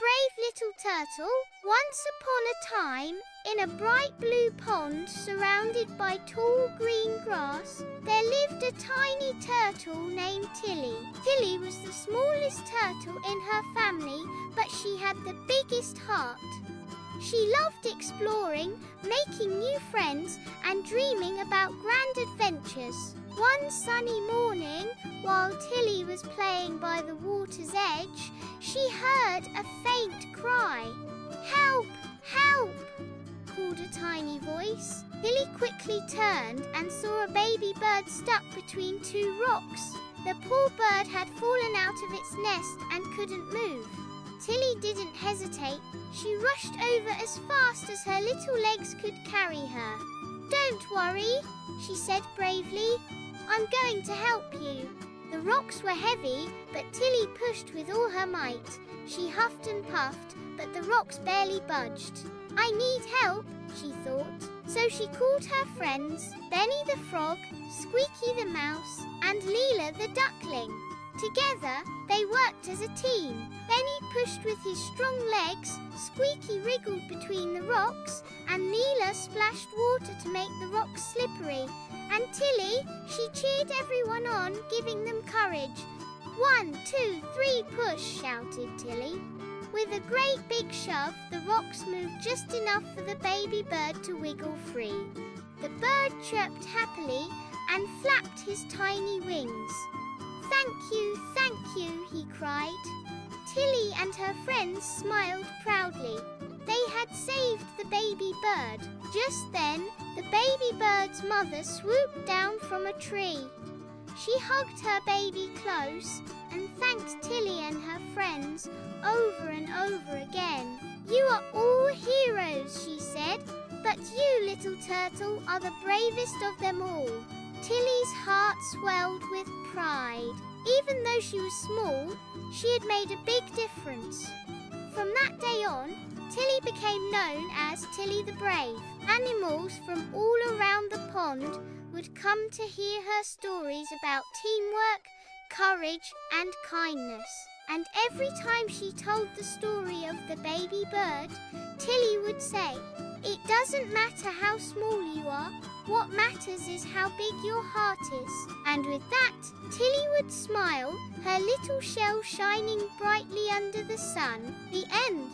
brave little turtle. Once upon a time, in a bright blue pond surrounded by tall green grass, there lived a tiny turtle named Tilly. Tilly was the smallest turtle in her family, but she had the biggest heart. She loved exploring, making new friends, and dreaming about grand adventures. One sunny morning, while Tilly was playing by the water's edge, she heard a faint cry. "Help! Help!" called a tiny voice. Tilly quickly turned and saw a baby bird stuck between two rocks. The poor bird had fallen out of its nest and couldn't move. Tilly didn't hesitate. She rushed over as fast as her little legs could carry her. "Don't worry," she said bravely. "I'm going to help you." The rocks were heavy, but Tilly pushed with all her might. She huffed and puffed, but the rocks barely budged. "I need help," she thought. So she called her friends, Benny the frog, Squeaky the mouse, and Leela the duckling. Together, they worked as a team. Benny pushed with his strong legs, Squeaky wriggled between the rocks, and Leela splashed water to make the rocks slippery. And Tilly, she cheered everyone on, giving them courage. "1, 2, 3, push," shouted Tilly. With a great big shove, the rocks moved just enough for the baby bird to wiggle free. The bird chirped happily and flapped his tiny wings. Thank you," he cried. Tilly and her friends smiled proudly. They had saved the baby bird. Just then, the baby bird's mother swooped down from a tree. She hugged her baby close and thanked Tilly and her friends over and over again. "You are all heroes," she said, "but you, little turtle, are the bravest of them all." Tilly's heart swelled with pride. Even though she was small, she had made a big difference. From that day on, Tilly became known as Tilly the Brave. Animals from all around the pond would come to hear her stories about teamwork, courage, and kindness. And every time she told the story of the baby bird, Tilly would say, "It doesn't matter how small you are, what matters is how big your heart is." And with that, Tilly would smile, her little shell shining brightly under the sun. The end.